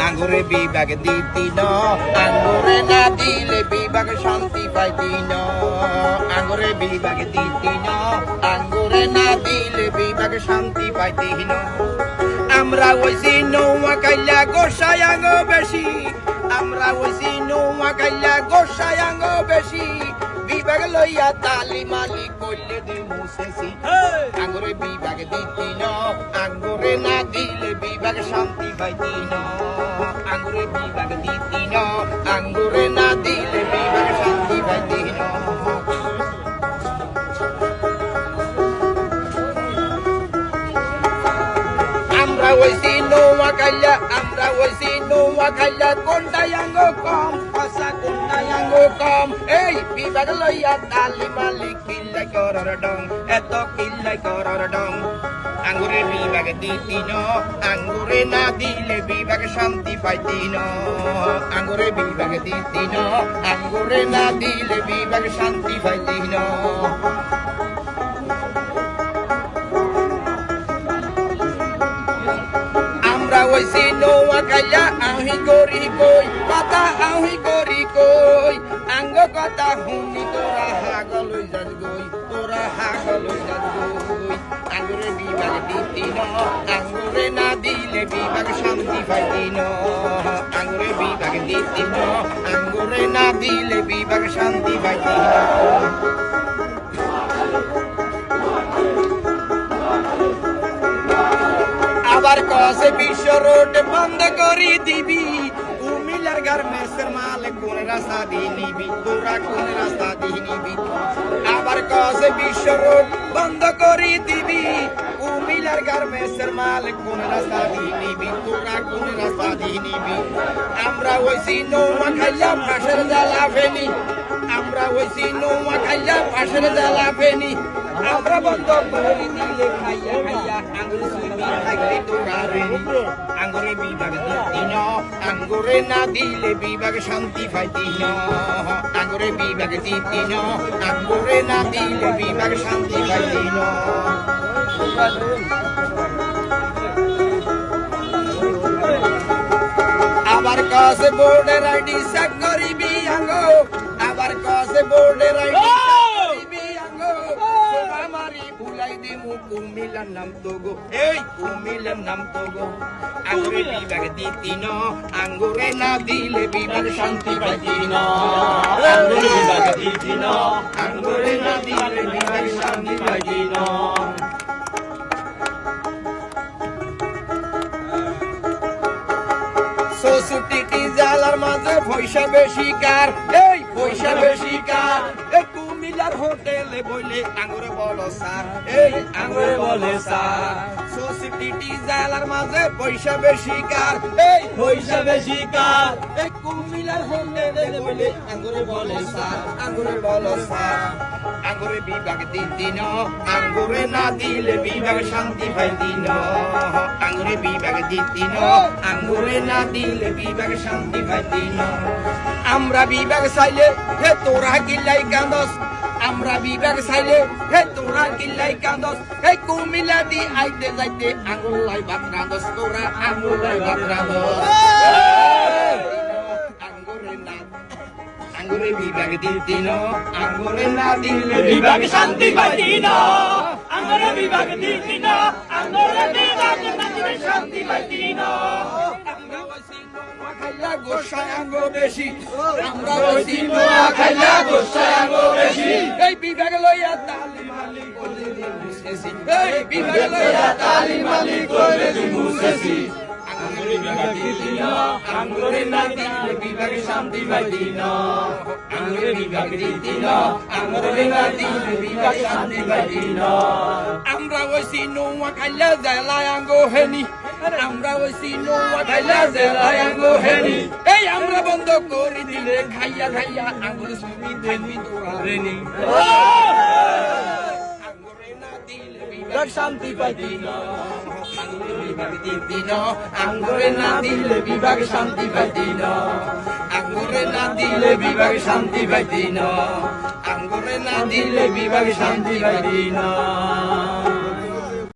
আঙ্গুরে বিভাগ দিতি ন আঙ্গুরে না দিলে বিভাগ শান্তি পাইতি ন আঙ্গুরে বিভাগ দিতি ন আঙ্গুরে না দিলে বিভাগ শান্তি পাইতি ন আমরা ওইছি নৌয়া কাইলা গোসাই আঙ্গ বেশি আমরা ওইছি নৌয়া কাইলা গোসাই আঙ্গ বেশি বিভাগ লইয়া তালি মালি কইলে দি মুসেছি আঙ্গুরে বিভাগ দিতি ন আঙ্গুরে না দিলে বিভাগ শান্তি পাইতি ন আঙ্গুরে বিভাগ দিতি ন আঙ্গুরে না দিলে বিভাগ শান্তি পাইতি ন আমরা ওইছি নৌয়া কাইলা আমরা ওইছি নৌয়া কাইলা কোনটা আঙ্গ কম ভাষা কোনটা আঙ্গ কম এই বিভাগ লইয়া তালি মালি কিল্লাই করার ডং এত কিল্লাই করার ডং আঙ্গুরে বিভাগ দিতি ন আঙ্গুরে না দিলে বিভাগ শান্তি পাইতি ন আঙ্গুরে বিভাগ দিতি ন আঙ্গুরে না দিলে বিভাগ শান্তি পাইতি ন আমরা ওইছি নৌয়া কাইলা আহি করি কই কথা আহি করি কই আঙ্গ কথা শুনি তোরা হাগল হই যাস গই তোরা হাগল হই যাস গই আঙ্গুরে বিভাগ দিতি ন আঙ্গুরে না দিলে বিভাগ শান্তি পাইতি ন আঙ্গুরে বিভাগ দিতি ন আঙ্গুরে না দিলে বিভাগ শান্তি পাইতি ন আবার কসে বিশ্ব রোড বন্ধ করি দিবি কুমিল্লার গার্মেন্টসের মাল কোন রাস্তা দিয়ে নিবি তোরা কোন রাস্তা দিয়ে নিবি আবার কসে বিশ্ব রোড বন্ধ করি দিবি কুমিল্লার গার্মেন্টসের মাল কোন রাস্তা দিয়ে নিবি তোরা কোন রাস্তা দিয়ে নিবি আমরা ওইছি নৌয়া খাইয়া পাশের জ্বালা ফেনি আমরা ওইছি নৌয়া খাইয়া পাশের জ্বালা ফেনি আমরা বন্ধ করি দিলে খাইয়া খাইয়া আঙ্গুর সুইমি থাকলে তোরা রেনি আঙ্গুরে বিভাগ দিতি ন আঙ্গুরে না দিলে বিভাগ শান্তি পাইতি ন আঙ্গুরে বিভাগ দিতি ন আঙ্গুরে না দিলে বিভাগ শান্তি পাইতি ন আবার কাছে বোর্ডের আইডি চেক করিবি আঙ্গ আবার কাছে বোর্ডের আইডি ভুলাই দিমু কুমিল্লার নাম তো গো এই কুমিল্লার নাম তো গো আঙ্গুরে বিভাগ দিতি ন আঙ্গুরে না দিলে বিভাগ শান্তি পাইতি ন আঙ্গুরে বিভাগ দিতি ন আঙ্গুরে না দিলে বিভাগ শান্তি পাইতি ন সোসাইটি জালার মাঝে পয়সা বেশি কার এই পয়সা বেশি কার কুমিল্লার হোটেলে বইলে আঙ্গুরে বলো স্যার এই আঙ্গুরে বলে স্যার সোসাইটি জালার মাঝে পয়সা বেশি কার এই পয়সা বেশি কার এই কুমিল্লার হোটেলে বইলে আঙ্গুরে বলে স্যার আঙ্গুরে বলো স্যার আঙ্গুরে বিভাগ দিতি ন আঙ্গুরে না দিলে বিভাগ শান্তি পাইতি ন আঙ্গুরে বিভাগ দিতি ন আঙ্গুরে না দিলে বিভাগ শান্তি পাইতি ন আমরা বিভাগ চাইলে হে তোরা কিল্লাই কান্দস আমরা বিভাগ চাইলে হে তোরা কিল্লাই কান্দস হে কুমিল্লা দি আইতে যাইতে আঙ্গুল লাই ভাত রাঁধস তোরা আঙ্গুল লাই ভাত রাঁধস আঙ্গুরে বিভাগ দিতি ন আঙ্গুরে না দিলে বিভাগ শান্তি পাইতি ন আঙ্গুরে বিভাগ দিতি ন আঙ্গুরে বিভাগ না দিলে শান্তি পাইতি ন আমরা ওইছি নৌয়া খাইলা গোসাই আঙ্গ বেশি আমরা ওইছি নৌয়া খাইলা গোসাই আঙ্গ বেশি এই বিভাগ লইয়া তালি মালি কইলে দি মুসেছি এই বিভাগ লইয়া তালি মালি কইলে দি মুসেছি আঙ্গুরে বিভাগ দিতি ন আঙ্গুরে না দিলে বিভাগ শান্তি পাইতি ন আঙ্গুরে বিভাগ দিতি ন আঙ্গুরে না দিলে বিভাগ শান্তি পাইতি ন আমরা ওইছি নৌয়া খাইলা জেলায় আঙ্গ হেনি আমরা ওইছি নৌয়া খাইলা জেলায় আঙ্গ হেনি এই আমরা বন্ধ করি দিলে খাইয়া খাইয়া আঙ্গুর সুমি থাকবি তোরা রেনি আঙ্গুরে না দিলে বিভাগ শান্তি পাইতি ন আঙ্গুরে বিভাগ দিতি ন আঙ্গুরে না দিলে বিভাগ শান্তি পাইতি ন আঙ্গুরে না দিলে বিভাগ শান্তি পাইতি ন আঙ্গুরে না দিলে বিভাগ শান্তি পাইতি ন